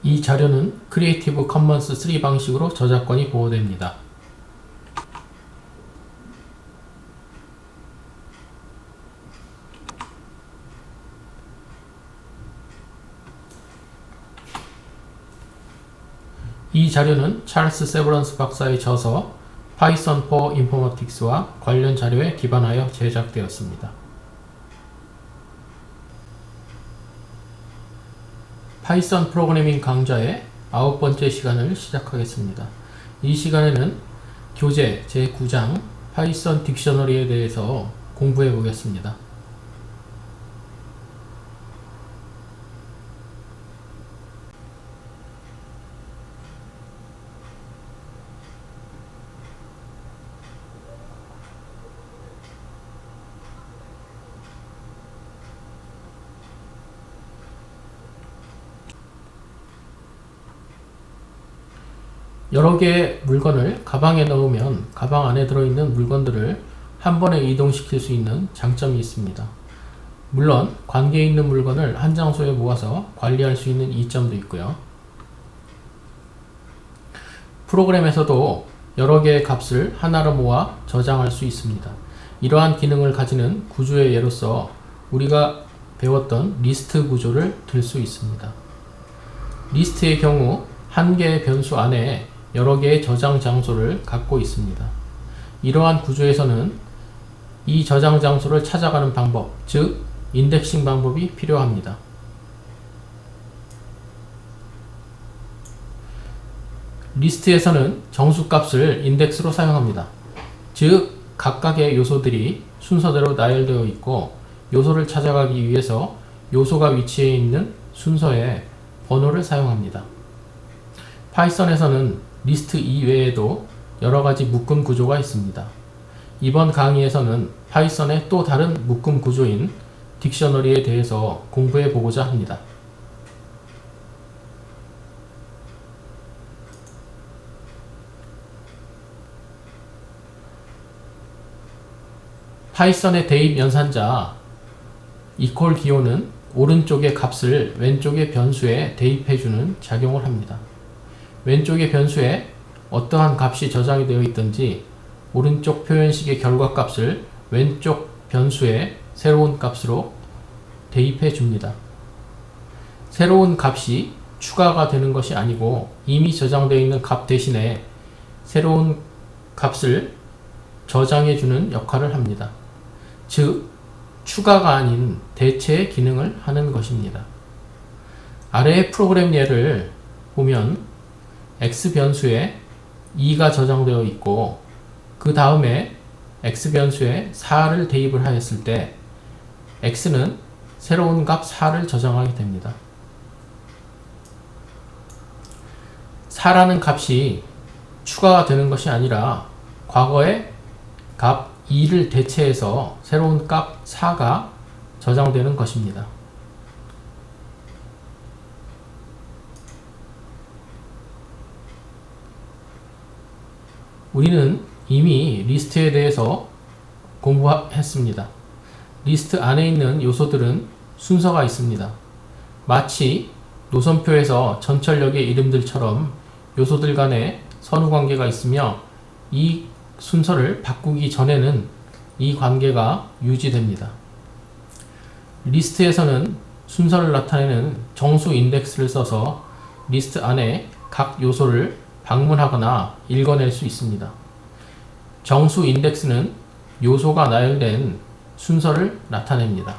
이 자료는 크리에이티브 커먼스 3 방식으로 저작권이 보호됩니다. 이 자료는 찰스 세브런스 박사의 저서 Python for Informatics와 관련 자료에 기반하여 제작되었습니다. 파이썬 프로그래밍 강좌의 9번째 시간을 시작하겠습니다. 이 시간에는 교재 제9장 파이썬 딕셔너리에 대해서 공부해 보겠습니다. 여러 개의 물건을 가방에 넣으면 가방 안에 들어있는 물건들을 한 번에 이동시킬 수 있는 장점이 있습니다. 물론 관계 있는 물건을 한 장소에 모아서 관리할 수 있는 이점도 있고요. 프로그램에서도 여러 개의 값을 하나로 모아 저장할 수 있습니다. 이러한 기능을 가지는 구조의 예로서 우리가 배웠던 리스트 구조를 들 수 있습니다. 리스트의 경우 한 개의 변수 안에 여러 개의 저장 장소를 갖고 있습니다. 이러한 구조에서는 이 저장 장소를 찾아가는 방법, 즉 인덱싱 방법이 필요합니다. 리스트에서는 정수값을 인덱스로 사용합니다. 즉 각각의 요소들이 순서대로 나열되어 있고 요소를 찾아가기 위해서 요소가 위치해 있는 순서의 번호를 사용합니다. 파이썬에서는 리스트 이외에도 여러가지 묶음 구조가 있습니다. 이번 강의에서는 파이썬의 또 다른 묶음 구조인 딕셔너리에 대해서 공부해 보고자 합니다. 파이썬의 대입 연산자 기호는 오른쪽의 값을 왼쪽의 변수에 대입해주는 작용을 합니다. 왼쪽의 변수에 어떠한 값이 저장이 되어 있든지 오른쪽 표현식의 결과값을 왼쪽 변수에 새로운 값으로 대입해 줍니다. 새로운 값이 추가가 되는 것이 아니고 이미 저장되어 있는 값 대신에 새로운 값을 저장해 주는 역할을 합니다. 즉 추가가 아닌 대체의 기능을 하는 것입니다. 아래의 프로그램 예를 보면 x 변수에 2가 저장되어 있고 그 다음에 x 변수에 4를 대입을 하였을 때 x는 새로운 값 4를 저장하게 됩니다. 4라는 값이 추가가 되는 것이 아니라 과거의 값 2를 대체해서 새로운 값 4가 저장되는 것입니다. 우리는 이미 리스트에 대해서 공부했습니다. 리스트 안에 있는 요소들은 순서가 있습니다. 마치 노선표에서 전철역의 이름들처럼 요소들 간에 선후 관계가 있으며 이 순서를 바꾸기 전에는 이 관계가 유지됩니다. 리스트에서는 순서를 나타내는 정수 인덱스를 써서 리스트 안에 각 요소를 방문하거나 읽어낼 수 있습니다. 정수 인덱스는 요소가 나열된 순서를 나타냅니다.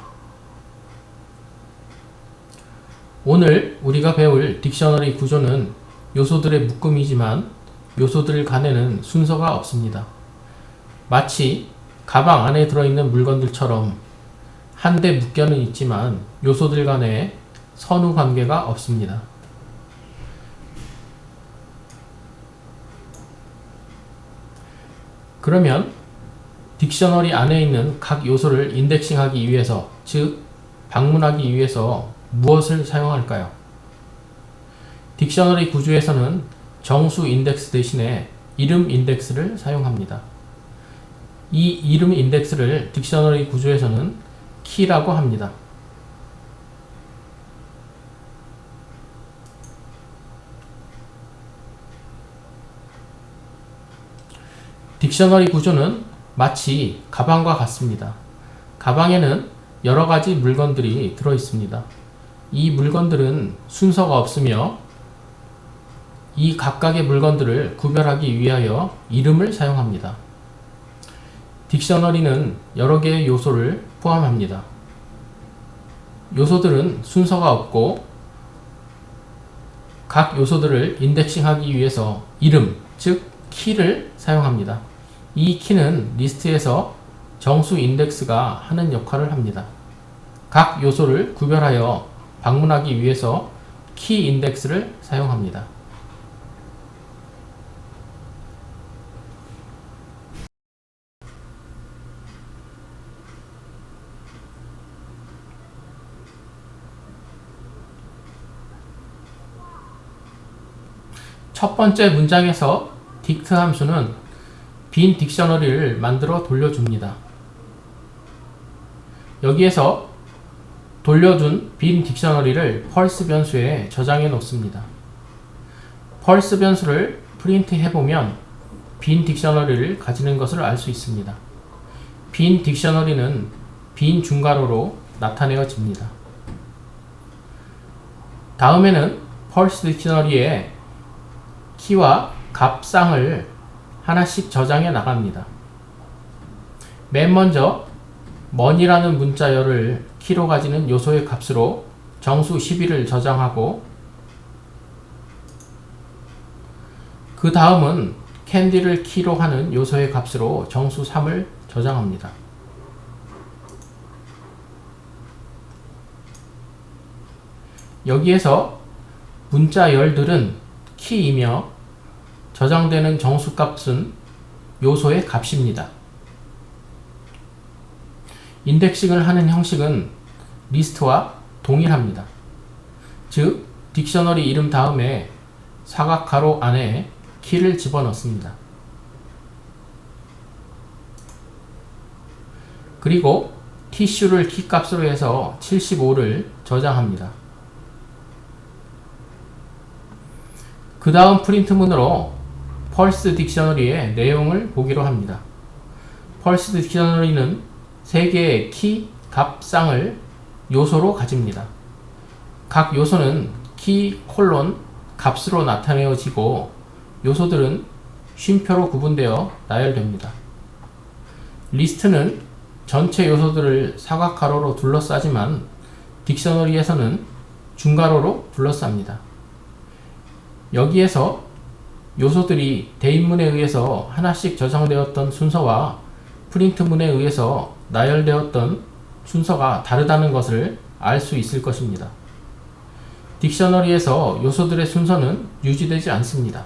오늘 우리가 배울 딕셔너리 구조는 요소들의 묶음이지만 요소들 간에는 순서가 없습니다. 마치 가방 안에 들어있는 물건들처럼 한데 묶여는 있지만 요소들 간에 선후 관계가 없습니다. 그러면 딕셔너리 안에 있는 각 요소를 인덱싱하기 위해서, 즉 방문하기 위해서 무엇을 사용할까요? 딕셔너리 구조에서는 정수 인덱스 대신에 이름 인덱스를 사용합니다. 이 이름 인덱스를 딕셔너리 구조에서는 키라고 합니다. 딕셔너리 구조는 마치 가방과 같습니다. 가방에는 여러 가지 물건들이 들어 있습니다. 이 물건들은 순서가 없으며 이 각각의 물건들을 구별하기 위하여 이름을 사용합니다. 딕셔너리는 여러 개의 요소를 포함합니다. 요소들은 순서가 없고 각 요소들을 인덱싱하기 위해서 이름, 즉 키를 사용합니다. 이 키는 리스트에서 정수 인덱스가 하는 역할을 합니다. 각 요소를 구별하여 방문하기 위해서 키 인덱스를 사용합니다. 첫 번째 문장에서 dict 함수는 빈 딕셔너리를 만들어 돌려줍니다. 여기에서 돌려준 빈 딕셔너리를 펄스 변수에 저장해 놓습니다. 펄스 변수를 프린트 해보면 빈 딕셔너리를 가지는 것을 알 수 있습니다. 빈 딕셔너리는 빈 중괄호로 나타내어집니다. 다음에는 펄스 딕셔너리에 키와 값상을 하나씩 저장해 나갑니다. 맨 먼저 money라는 문자열을 키로 가지는 요소의 값으로 정수 12를 저장하고 그 다음은 candy를 키로 하는 요소의 값으로 정수 3을 저장합니다. 여기에서 문자열들은 키이며 저장되는 정수값은 요소의 값입니다. 인덱싱을 하는 형식은 리스트와 동일합니다. 즉, 딕셔너리 이름 다음에 사각가로 안에 키를 집어넣습니다. 그리고 티슈를 키값으로 해서 75를 저장합니다. 그 다음 프린트문으로 펄스 딕셔너리의 내용을 보기로 합니다. 펄스 딕셔너리는 3개의 키, 값, 쌍을 요소로 가집니다. 각 요소는 키, 콜론, 값으로 나타내어지고 요소들은 쉼표로 구분되어 나열됩니다. 리스트는 전체 요소들을 사각가로로 둘러싸지만 딕셔너리에서는 중괄호로 둘러쌉니다. 여기에서 요소들이 대입문에 의해서 하나씩 저장되었던 순서와 프린트문에 의해서 나열되었던 순서가 다르다는 것을 알 수 있을 것입니다. 딕셔너리에서 요소들의 순서는 유지되지 않습니다.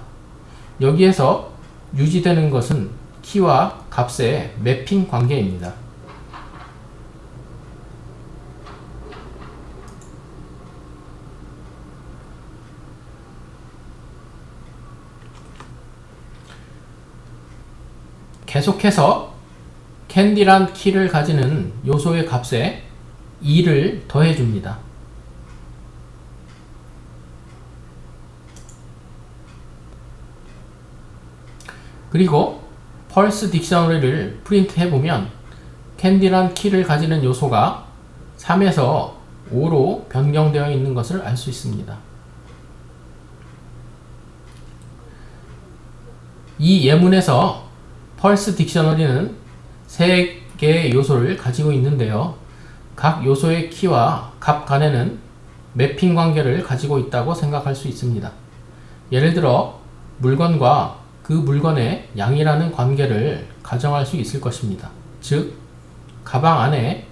여기에서 유지되는 것은 키와 값의 매핑 관계입니다. 계속해서 candy란 키를 가지는 요소의 값에 2를 더해줍니다. 그리고 펄스 딕셔너리를 프린트 해보면 candy란 키를 가지는 요소가 3에서 5로 변경되어 있는 것을 알 수 있습니다. 이 예문에서 펄스 딕셔너리는 3개의 요소를 가지고 있는데요. 각 요소의 키와 값 간에는 매핑 관계를 가지고 있다고 생각할 수 있습니다. 예를 들어 물건과 그 물건의 양이라는 관계를 가정할 수 있을 것입니다. 즉, 가방 안에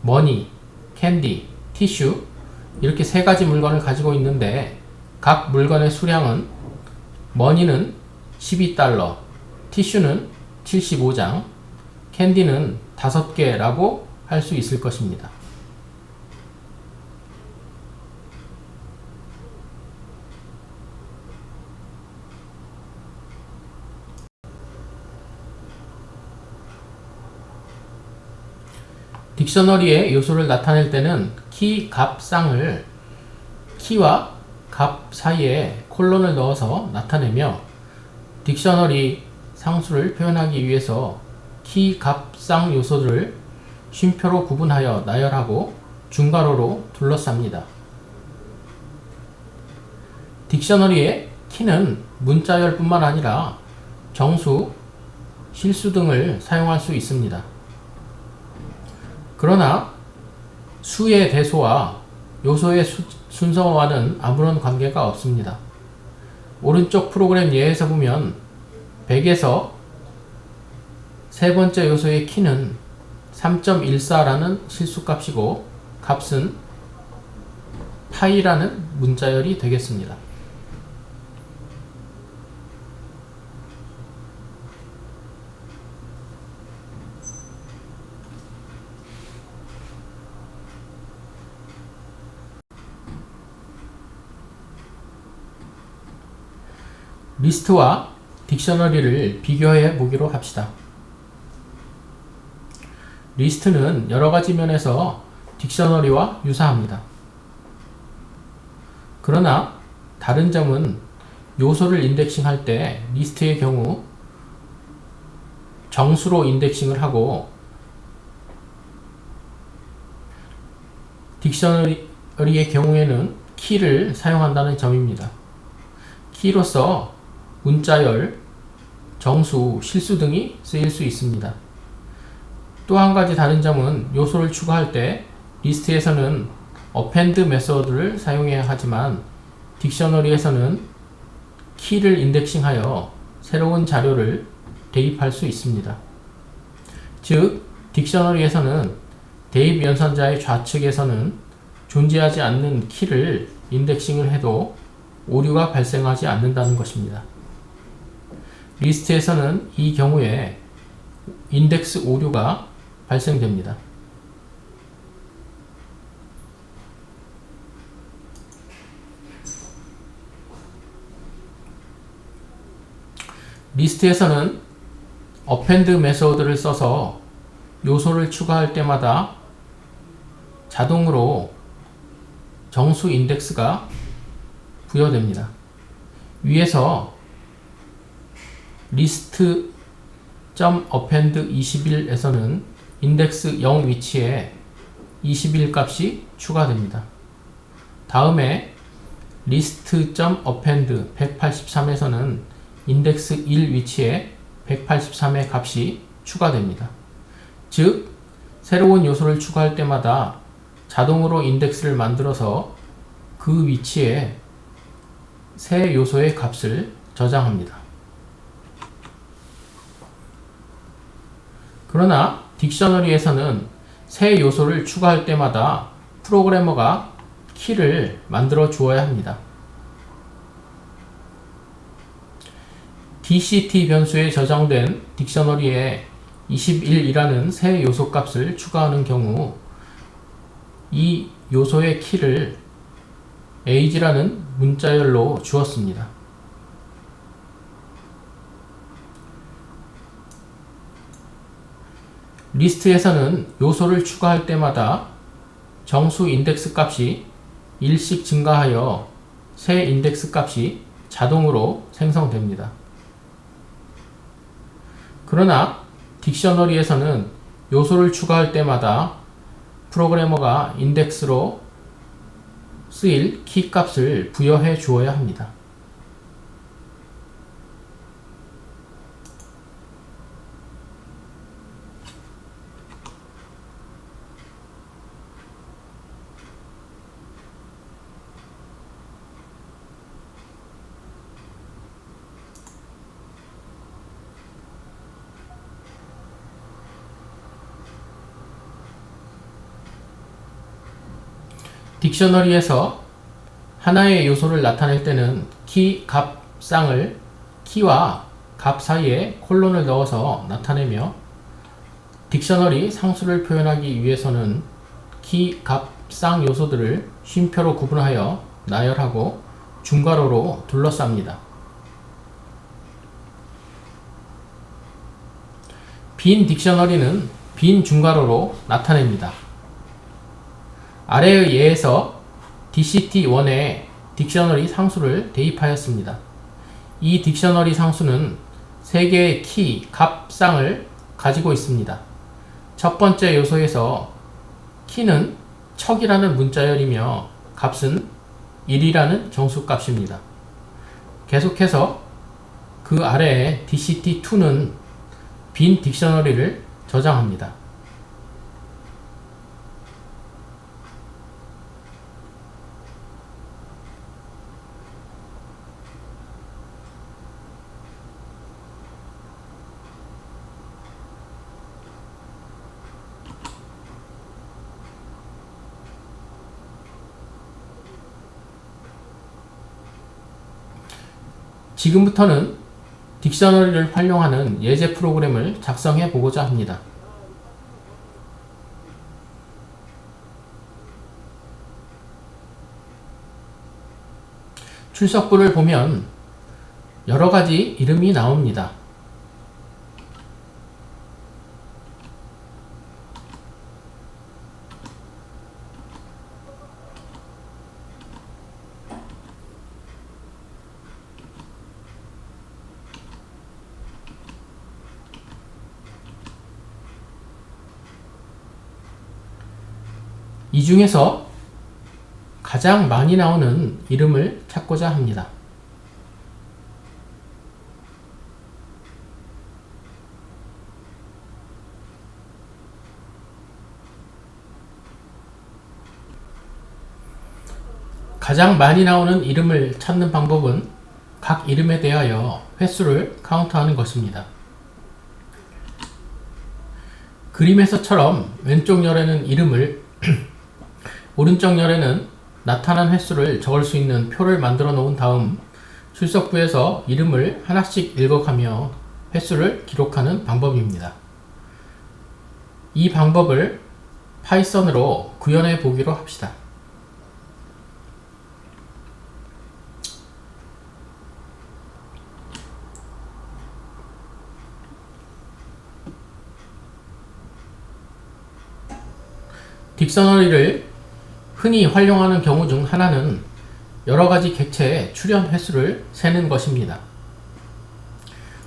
머니, 캔디, 티슈 이렇게 3가지 물건을 가지고 있는데 각 물건의 수량은 머니는 12달러, 티슈는 75장, 캔디는 5개라고 할 수 있을 것입니다. 딕셔너리의 요소를 나타낼 때는 키, 값, 쌍을 키와 값 사이에 콜론을 넣어서 나타내며 딕셔너리 상수를 표현하기 위해서 키 값 쌍 요소들을 쉼표로 구분하여 나열하고 중괄호로 둘러쌉니다. 딕셔너리의 키는 문자열 뿐만 아니라 정수, 실수 등을 사용할 수 있습니다. 그러나 수의 대소와 요소의 순서와는 아무런 관계가 없습니다. 오른쪽 프로그램 예에서 보면 100에서 세 번째 요소의 키는 3.14라는 실수값이고 값은 파이라는 문자열이 되겠습니다. 리스트와 딕셔너리를 비교해 보기로 합시다. 리스트는 여러가지 면에서 딕셔너리와 유사합니다. 그러나 다른 점은 요소를 인덱싱할 때 리스트의 경우 정수로 인덱싱을 하고 딕셔너리의 경우에는 키를 사용한다는 점입니다. 키로서 문자열, 정수, 실수 등이 쓰일 수 있습니다. 또 한 가지 다른 점은 요소를 추가할 때 리스트에서는 append 메소드를 사용해야 하지만 딕셔너리에서는 키를 인덱싱하여 새로운 자료를 대입할 수 있습니다. 즉, 딕셔너리에서는 대입 연산자의 좌측에서는 존재하지 않는 키를 인덱싱을 해도 오류가 발생하지 않는다는 것입니다. 리스트에서는 이 경우에 인덱스 오류가 발생됩니다. 리스트에서는 append 메소드를 써서 요소를 추가할 때마다 자동으로 정수 인덱스가 부여됩니다. 위에서 list.append 21에서는 인덱스 0 위치에 21 값이 추가됩니다. 다음에 list.append 183에서는 인덱스 1 위치에 183의 값이 추가됩니다. 즉, 새로운 요소를 추가할 때마다 자동으로 인덱스를 만들어서 그 위치에 새 요소의 값을 저장합니다. 그러나 딕셔너리에서는 새 요소를 추가할 때마다 프로그래머가 키를 만들어 주어야 합니다. DCT 변수에 저장된 딕셔너리에 21이라는 새 요소 값을 추가하는 경우 이 요소의 키를 age라는 문자열로 주었습니다. 리스트에서는 요소를 추가할 때마다 정수 인덱스 값이 1씩 증가하여 새 인덱스 값이 자동으로 생성됩니다. 그러나 딕셔너리에서는 요소를 추가할 때마다 프로그래머가 인덱스로 쓰일 키 값을 부여해 주어야 합니다. 딕셔너리에서 하나의 요소를 나타낼 때는 키 값 쌍을 키와 값 사이에 콜론을 넣어서 나타내며 딕셔너리 상수를 표현하기 위해서는 키 값 쌍 요소들을 쉼표로 구분하여 나열하고 중괄호로 둘러쌉니다. 빈 딕셔너리는 빈 중괄호로 나타냅니다. 아래의 예에서 DCT1에 딕셔너리 상수를 대입하였습니다. 이 딕셔너리 상수는 3개의 키, 값, 쌍을 가지고 있습니다. 첫 번째 요소에서 키는 척이라는 문자열이며 값은 1이라는 정수값입니다. 계속해서 그 아래에 DCT2는 빈 딕셔너리를 저장합니다. 지금부터는 딕셔너리를 활용하는 예제 프로그램을 작성해 보고자 합니다. 출석부를 보면 여러가지 이름이 나옵니다. 이 중에서 가장 많이 나오는 이름을 찾고자 합니다. 가장 많이 나오는 이름을 찾는 방법은 각 이름에 대하여 횟수를 카운트하는 것입니다. 그림에서처럼 왼쪽 열에는 이름을 오른쪽 열에는 나타난 횟수를 적을 수 있는 표를 만들어 놓은 다음 출석부에서 이름을 하나씩 읽어가며 횟수를 기록하는 방법입니다. 이 방법을 파이썬으로 구현해 보기로 합시다. 딕셔너리를 흔히 활용하는 경우 중 하나는 여러가지 객체의 출현 횟수를 세는 것입니다.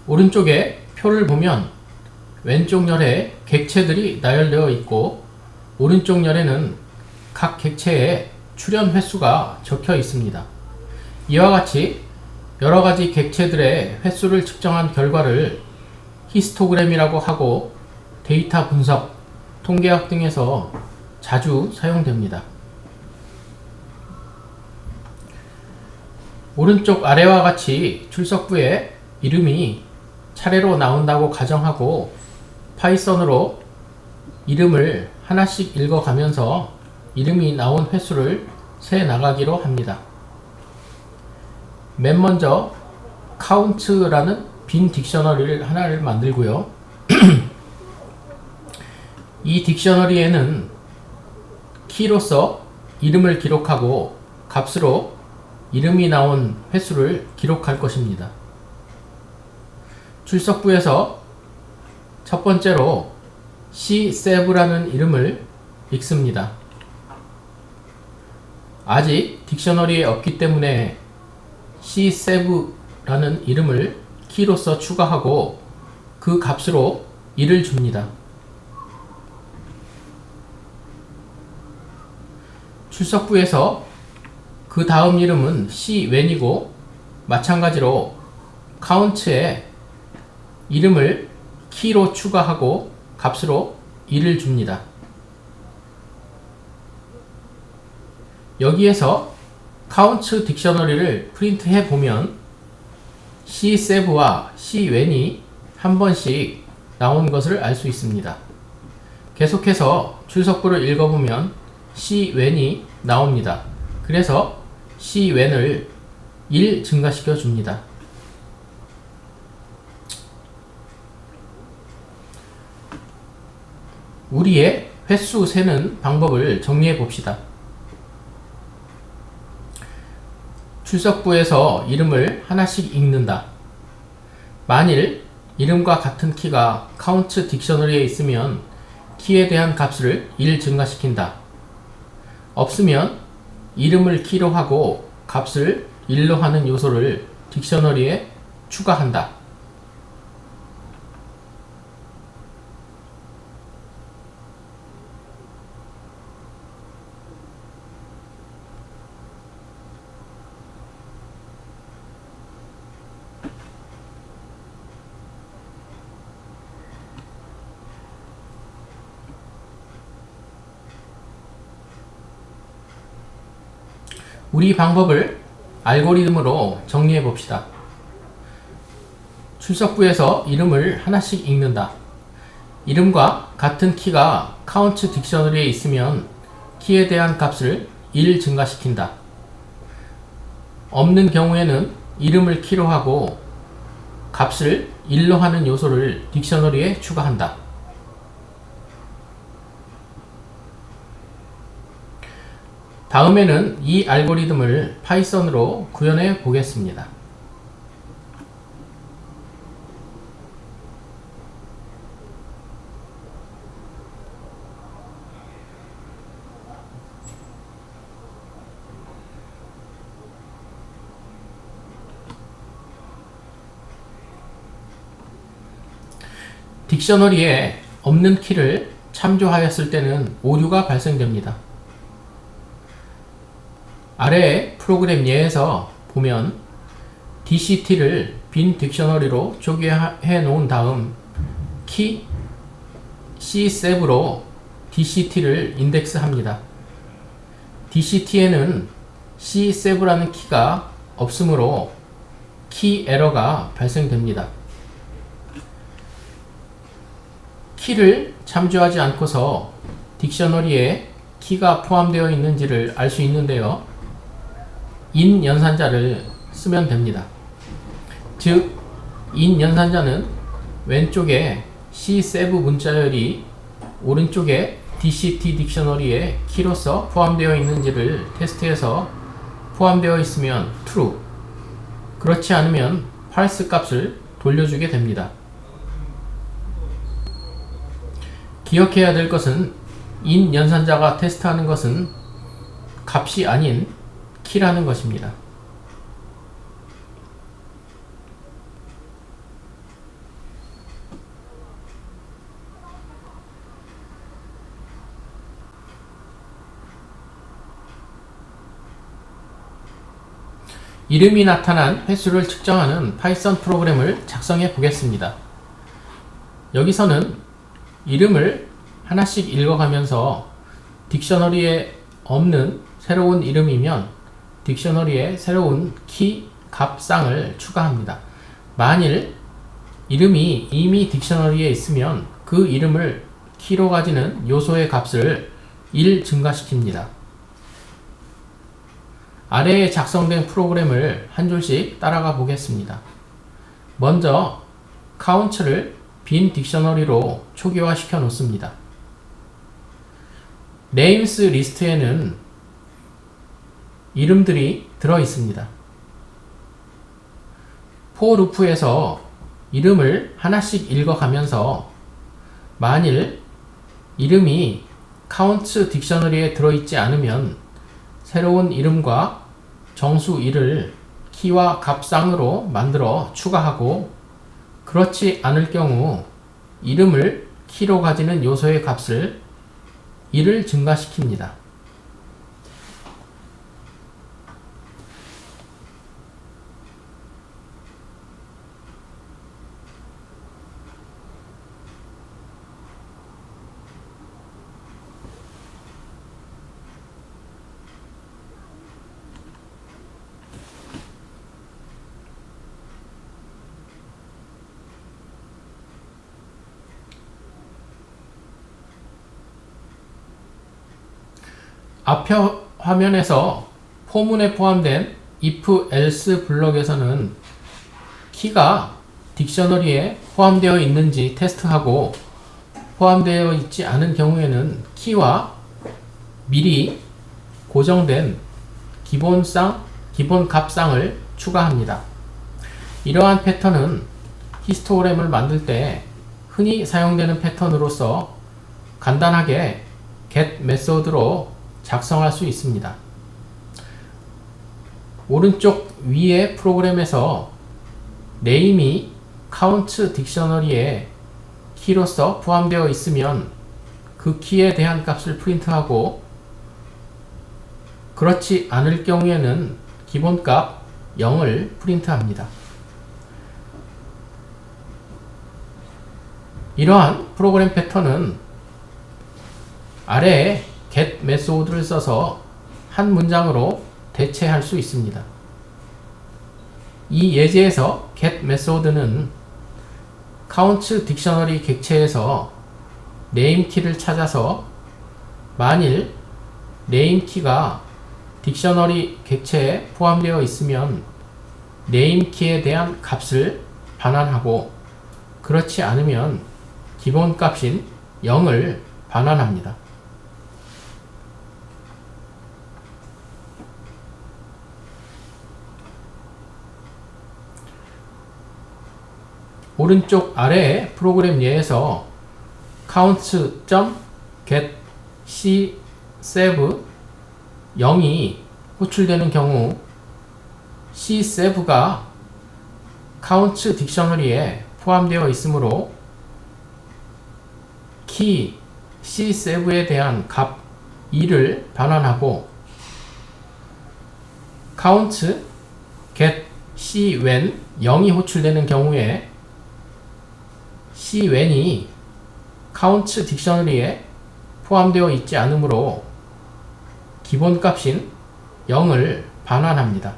오른쪽에 표를 보면 왼쪽 열에 객체들이 나열되어 있고 오른쪽 열에는 각 객체의 출현 횟수가 적혀 있습니다. 이와 같이 여러가지 객체들의 횟수를 측정한 결과를 히스토그램이라고 하고 데이터 분석, 통계학 등에서 자주 사용됩니다. 오른쪽 아래와 같이 출석부에 이름이 차례로 나온다고 가정하고 파이썬으로 이름을 하나씩 읽어가면서 이름이 나온 횟수를 세 나가기로 합니다. 맨 먼저 count라는 빈 딕셔너리를 하나를 만들고요. 이 딕셔너리에는 키로서 이름을 기록하고 값으로 이름이 나온 횟수를 기록할 것입니다. 출석부에서 첫 번째로 cSav라는 이름을 읽습니다. 아직 딕셔너리에 없기 때문에 cSav라는 이름을 키로서 추가하고 그 값으로 1을 줍니다. 출석부에서 그 다음 이름은 cWhen이고 마찬가지로 count에 이름을 키로 추가하고 값으로 1을 줍니다. 여기에서 count 딕셔너리를 프린트해 보면 cSav와 cWhen이 한 번씩 나온 것을 알 수 있습니다. 계속해서 출석부를 읽어보면 cWhen이 나옵니다. 그래서 cWhen을 1 증가시켜 줍니다. 우리의 횟수 세는 방법을 정리해 봅시다. 출석부에서 이름을 하나씩 읽는다. 만일 이름과 같은 키가 count 딕셔너리에 있으면 키에 대한 값을 1 증가시킨다. 없으면 이름을 키로 하고 값을 1로 하는 요소를 딕셔너리에 추가한다. 우리 방법을 알고리즘으로 정리해 봅시다. 출석부에서 이름을 하나씩 읽는다. 이름과 같은 키가 카운트 딕셔너리에 있으면 키에 대한 값을 1 증가시킨다. 없는 경우에는 이름을 키로 하고 값을 1로 하는 요소를 딕셔너리에 추가한다. 다음에는 이 알고리즘을 파이썬으로 구현해 보겠습니다. 딕셔너리에 없는 키를 참조하였을 때는 오류가 발생됩니다. 아래의 프로그램 예에서 보면 DCT를 빈 딕셔너리로 초기화해 놓은 다음 키 C7로 DCT를 인덱스합니다. DCT에는 C7라는 키가 없으므로 키 에러가 발생됩니다. 키를 참조하지 않고서 딕셔너리에 키가 포함되어 있는지를 알 수 있는데요. 인 연산자를 쓰면 됩니다. 즉, 인 연산자는 왼쪽에 C7 문자열이 오른쪽에 DCT 딕셔너리에 키로서 포함되어 있는지를 테스트해서 포함되어 있으면 true, 그렇지 않으면 false 값을 돌려주게 됩니다. 기억해야 될 것은 인 연산자가 테스트하는 것은 값이 아닌 키라는 것입니다. 이름이 나타난 횟수를 측정하는 파이썬 프로그램을 작성해 보겠습니다. 여기서는 이름을 하나씩 읽어가면서 딕셔너리에 없는 새로운 이름이면 딕셔너리에 새로운 키 값상을 추가합니다. 만일 이름이 이미 딕셔너리에 있으면 그 이름을 키로 가지는 요소의 값을 1 증가시킵니다. 아래에 작성된 프로그램을 한 줄씩 따라가 보겠습니다. 먼저 count를 빈 딕셔너리로 초기화 시켜 놓습니다. names 리스트에는 이름들이 들어 있습니다. for 루프에서 이름을 하나씩 읽어가면서 만일 이름이 count 딕셔너리에 들어있지 않으면 새로운 이름과 정수 1을 키와 값상으로 만들어 추가하고, 그렇지 않을 경우 이름을 키로 가지는 요소의 값을 1을 증가시킵니다. 앞 화면에서 포문에 포함된 if else 블럭에서는 키가 딕셔너리에 포함되어 있는지 테스트하고, 포함되어 있지 않은 경우에는 키와 미리 고정된 기본 값상을 추가합니다. 이러한 패턴은 히스토그램을 만들 때 흔히 사용되는 패턴으로서 간단하게 get 메소드로 작성할 수 있습니다. 오른쪽 위의 프로그램에서 name이 count 딕셔너리에 키로서 포함되어 있으면 그 키에 대한 값을 프린트하고, 그렇지 않을 경우에는 기본값 0을 프린트합니다. 이러한 프로그램 패턴은 아래에 get 메소드를 써서 한 문장으로 대체할 수 있습니다. 이 예제에서 get 메소드는 카운츠 딕셔너리 객체에서 네임키를 찾아서 만일 네임키가 딕셔너리 객체에 포함되어 있으면 네임키에 대한 값을 반환하고 그렇지 않으면 기본값인 0을 반환합니다. 오른쪽 아래의 프로그램 예에서 counts.get csev 0이 호출되는 경우 csev가 counts 딕셔너리에 포함되어 있으므로 키 csev에 대한 값 2를 반환하고 counts get cwhen 0이 호출되는 경우에 cwhen이 counts 딕셔너리에 포함되어 있지 않으므로 기본값인 0을 반환합니다.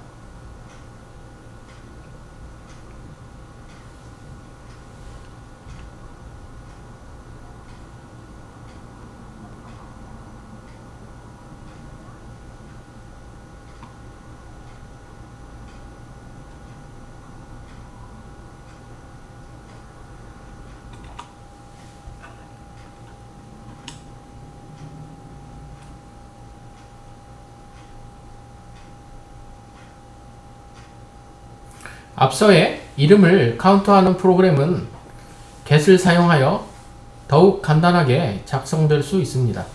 앞서의 이름을 카운트하는 프로그램은 get을 사용하여 더욱 간단하게 작성될 수 있습니다.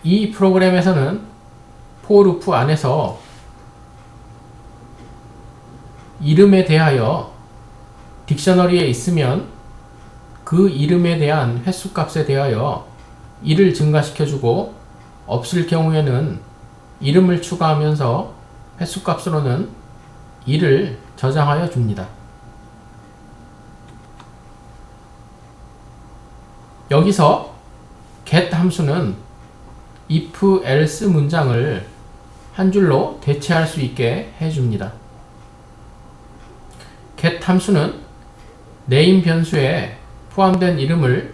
이 프로그램에서는 for 루프 안에서 이름에 대하여 딕셔너리에 있으면 그 이름에 대한 횟수값에 대하여 1을 증가시켜주고 없을 경우에는 이름을 추가하면서 횟수값으로는 2를 저장하여 줍니다. 여기서 get 함수는 if, else 문장을 한 줄로 대체할 수 있게 해줍니다. get 함수는 name 변수에 포함된 이름을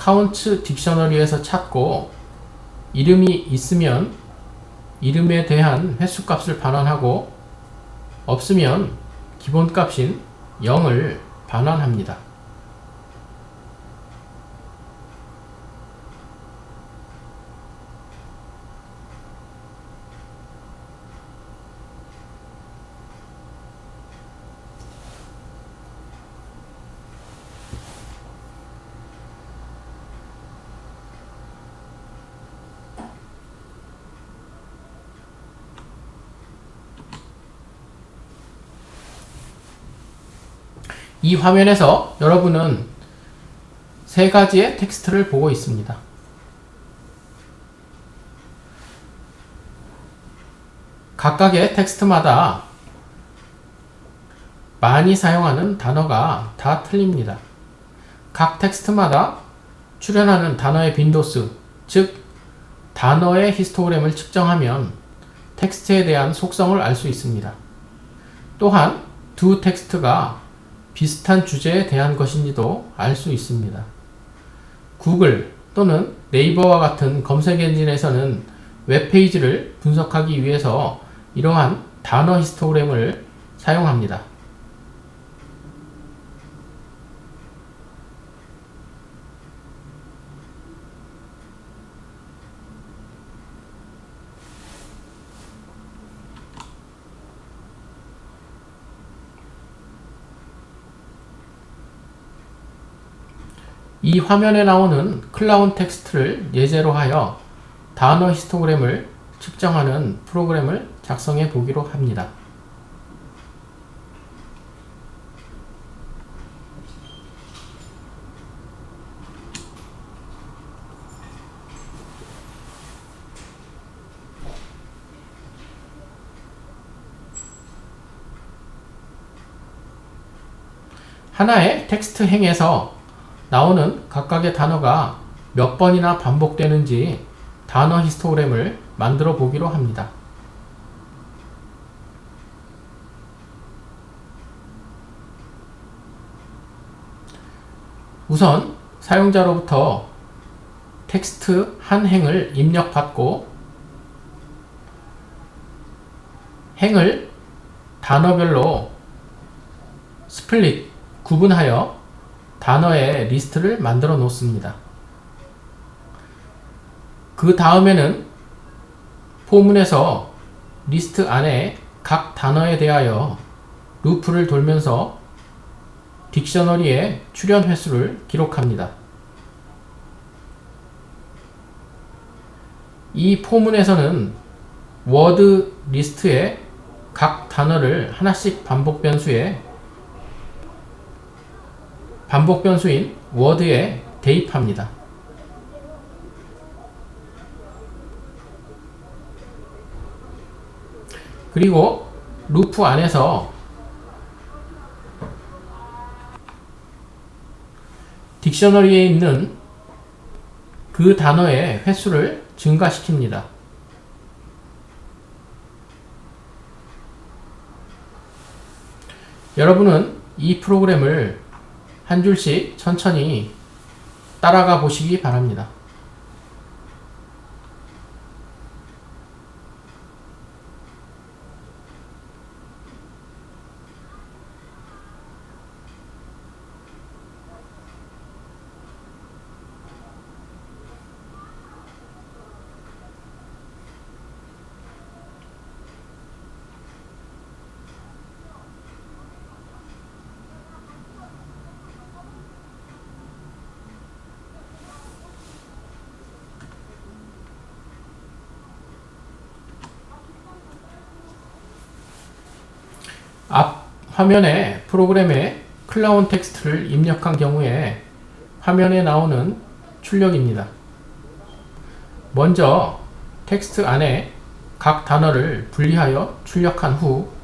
counts 딕셔너리에서 찾고 이름이 있으면 이름에 대한 횟수값을 반환하고 없으면 기본값인 0을 반환합니다. 이 화면에서 여러분은 세 가지의 텍스트를 보고 있습니다. 각각의 텍스트마다 많이 사용하는 단어가 다 틀립니다. 각 텍스트마다 출현하는 단어의 빈도수, 즉 단어의 히스토그램을 측정하면 텍스트에 대한 속성을 알 수 있습니다. 또한 두 텍스트가 비슷한 주제에 대한 것인지도 알 수 있습니다. 구글 또는 네이버와 같은 검색 엔진에서는 웹페이지를 분석하기 위해서 이러한 단어 히스토그램을 사용합니다. 이 화면에 나오는 클라운 텍스트를 예제로 하여 단어 히스토그램을 측정하는 프로그램을 작성해 보기로 합니다. 하나의 텍스트 행에서 나오는 각각의 단어가 몇 번이나 반복되는지 단어 히스토그램을 만들어 보기로 합니다. 우선 사용자로부터 텍스트 한 행을 입력받고 행을 단어별로 스플릿, 구분하여 단어의 리스트를 만들어 놓습니다. 그 다음에는 포문에서 리스트 안에 각 단어에 대하여 루프를 돌면서 딕셔너리의 출현 횟수를 기록합니다. 이 포문에서는 워드 리스트에 각 단어를 하나씩 반복 변수인 워드에 대입합니다. 그리고 루프 안에서 딕셔너리에 있는 그 단어의 횟수를 증가시킵니다. 여러분은 이 프로그램을 한 줄씩 천천히 따라가 보시기 바랍니다. 앞 화면에 프로그램에 클라운 텍스트를 입력한 경우에 화면에 나오는 출력입니다. 먼저 텍스트 안에 각 단어를 분리하여 출력한 후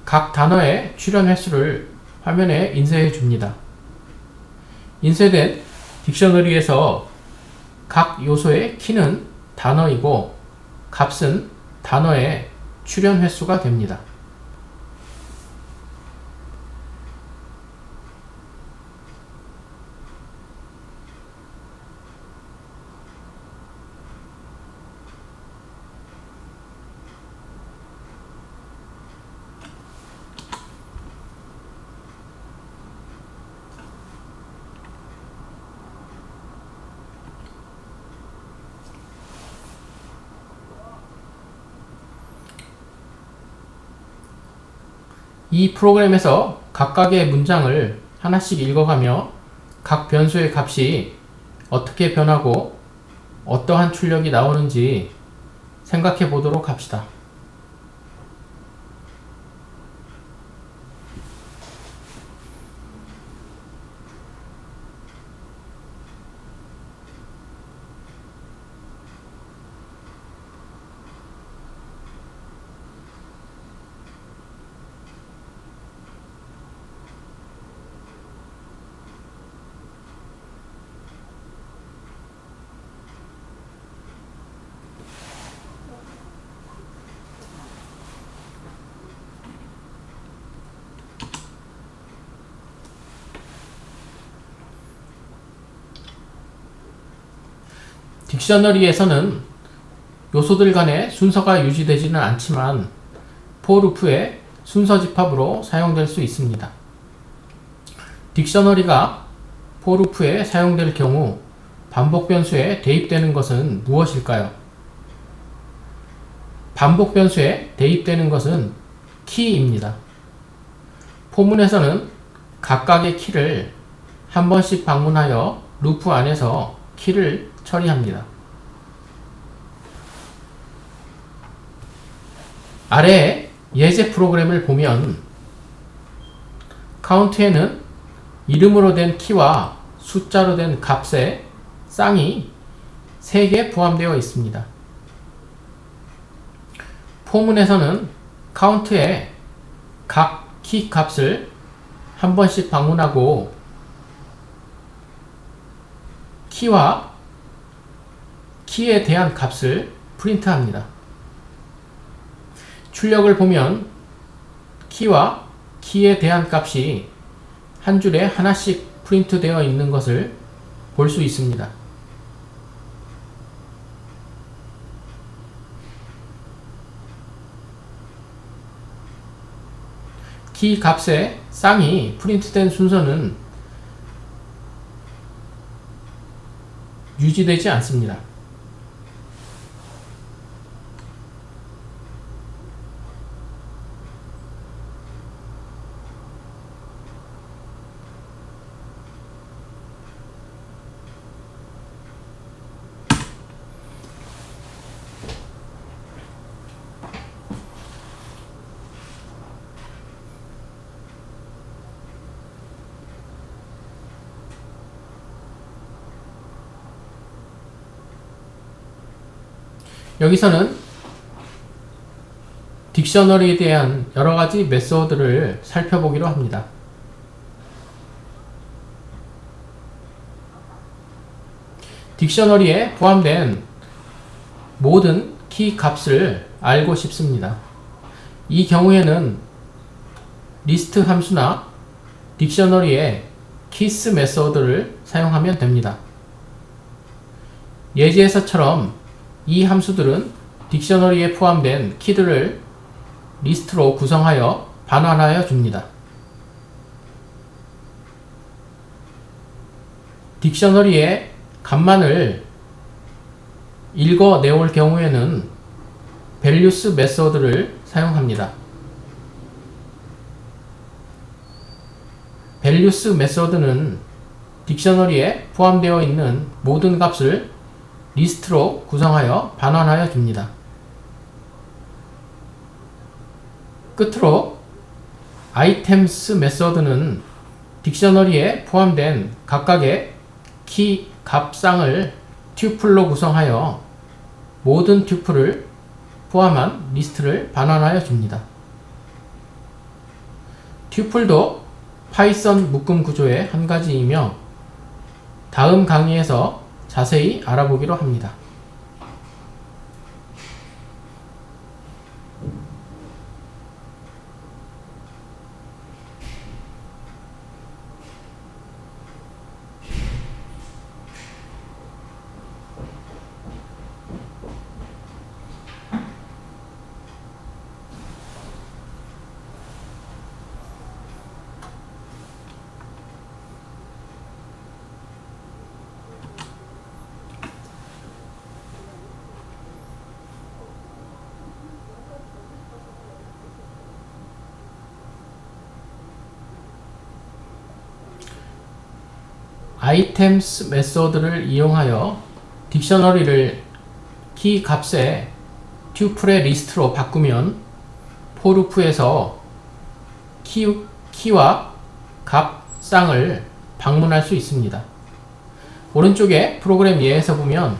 각 단어의 출현 횟수를 화면에 인쇄해 줍니다. 인쇄된 딕셔너리에서 각 요소의 키는 단어이고 값은 단어의 출현 횟수가 됩니다. 이 프로그램에서 각각의 문장을 하나씩 읽어가며 각 변수의 값이 어떻게 변하고 어떠한 출력이 나오는지 생각해 보도록 합시다. 딕셔너리에서는 요소들 간의 순서가 유지되지는 않지만 for 루프의 순서 집합으로 사용될 수 있습니다. 딕셔너리가 for 루프에 사용될 경우 반복 변수에 대입되는 것은 무엇일까요? 반복 변수에 대입되는 것은 키입니다. 포문에서는 각각의 키를 한 번씩 방문하여 루프 안에서 키를 처리합니다. 아래의 예제 프로그램을 보면 카운트에는 이름으로 된 키와 숫자로 된 값의 쌍이 3개 포함되어 있습니다. 포문에서는 카운트에 각 키 값을 한 번씩 방문하고 키와 키에 대한 값을 프린트합니다. 출력을 보면 키와 키에 대한 값이 한 줄에 하나씩 프린트 되어 있는 것을 볼 수 있습니다. 키 값의 쌍이 프린트된 순서는 유지되지 않습니다. 여기서는 딕셔너리에 대한 여러가지 메소드를 살펴보기로 합니다. 딕셔너리에 포함된 모든 키 값을 알고 싶습니다. 이 경우에는 리스트 함수나 딕셔너리의 키스 메소드를 사용하면 됩니다. 예제에서처럼 이 함수들은 딕셔너리에 포함된 키들을 리스트로 구성하여 반환하여 줍니다. 딕셔너리의 값만을 읽어내올 경우에는 values 메소드를 사용합니다. values 메소드는 딕셔너리에 포함되어 있는 모든 값을 리스트로 구성하여 반환하여 줍니다. 끝으로 items 메소드는 딕셔너리에 포함된 각각의 키 값상을 튜플로 구성하여 모든 튜플을 포함한 리스트를 반환하여 줍니다. 튜플도 파이썬 묶음 구조의 한 가지이며 다음 강의에서 자세히 알아보기로 합니다. items 메소드를 이용하여 딕셔너리를 키 값의 튜플의 리스트로 바꾸면 포루프에서 키와 값상을 방문할 수 있습니다. 오른쪽에 프로그램 예에서 보면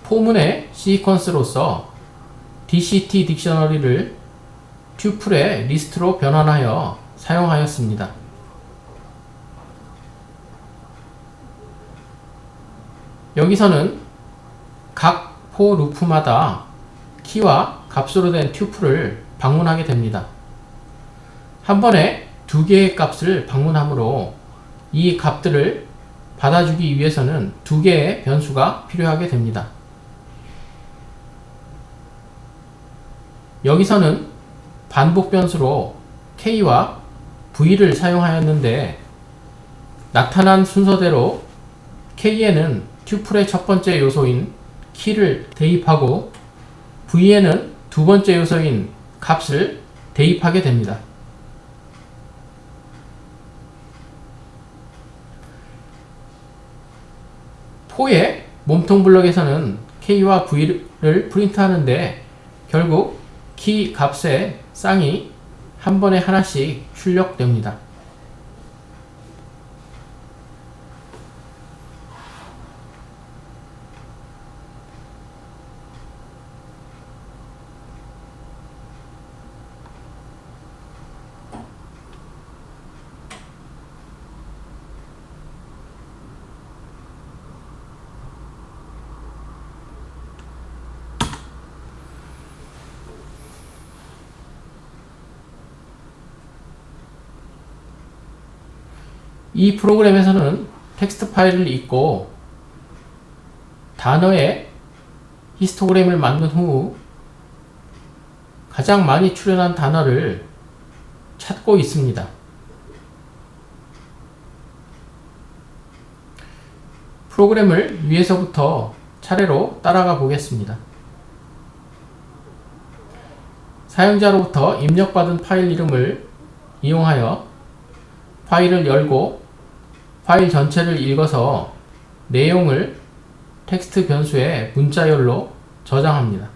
포문의 시퀀스로서 DCT 딕셔너리를 튜플의 리스트로 변환하여 사용하였습니다. 여기서는 각 for 루프마다 키와 값으로 된 튜플을 방문하게 됩니다. 한 번에 두 개의 값을 방문하므로 이 값들을 받아주기 위해서는 두 개의 변수가 필요하게 됩니다. 여기서는 반복 변수로 k와 v를 사용하였는데 나타난 순서대로 k에는 튜플의 첫 번째 요소인 키를 대입하고 v에는 두 번째 요소인 값을 대입하게 됩니다. 포의 몸통 블럭에서는 k와 v를 프린트하는데 결국 키 값의 쌍이 한 번에 하나씩 출력됩니다. 이 프로그램에서는 텍스트 파일을 읽고 단어의 히스토그램을 만든 후 가장 많이 출현한 단어를 찾고 있습니다. 프로그램을 위에서부터 차례로 따라가 보겠습니다. 사용자로부터 입력받은 파일 이름을 이용하여 파일을 열고 파일 전체를 읽어서 내용을 텍스트 변수의 문자열로 저장합니다.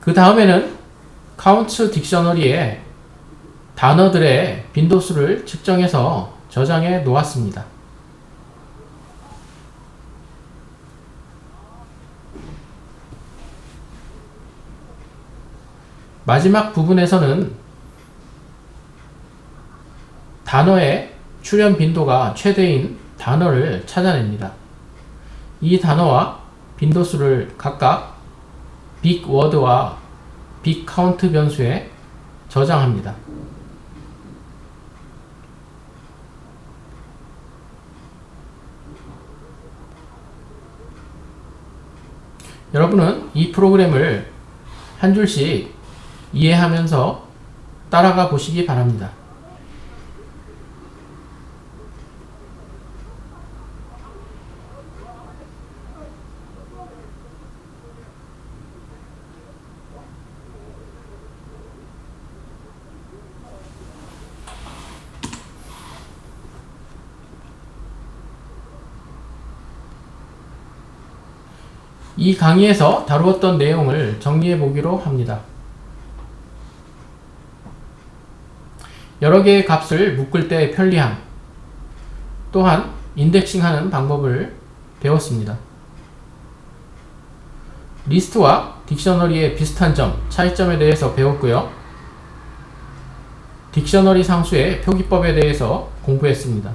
그 다음에는 카운트 딕셔너리에 단어들의 빈도수를 측정해서 저장해 놓았습니다. 마지막 부분에서는 단어의 출현 빈도가 최대인 단어를 찾아냅니다. 이 단어와 빈도수를 각각 빅워드와 빅카운트 변수에 저장합니다. 여러분은 이 프로그램을 한 줄씩 이해하면서 따라가 보시기 바랍니다. 이 강의에서 다루었던 내용을 정리해 보기로 합니다. 여러 개의 값을 묶을 때의 편리함, 또한 인덱싱하는 방법을 배웠습니다. 리스트와 딕셔너리의 비슷한 점, 차이점에 대해서 배웠고요. 딕셔너리 상수의 표기법에 대해서 공부했습니다.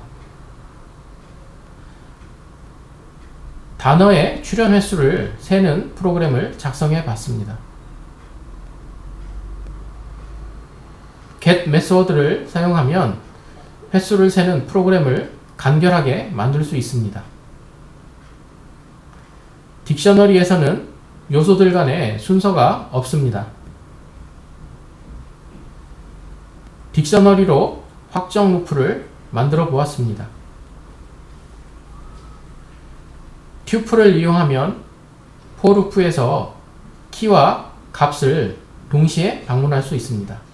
단어의 출현 횟수를 세는 프로그램을 작성해 봤습니다. get 메소드를 사용하면 횟수를 세는 프로그램을 간결하게 만들 수 있습니다. 딕셔너리에서는 요소들 간의 순서가 없습니다. 딕셔너리로 확정 루프를 만들어 보았습니다. 튜플을 이용하면 for 루프에서 키와 값을 동시에 방문할 수 있습니다.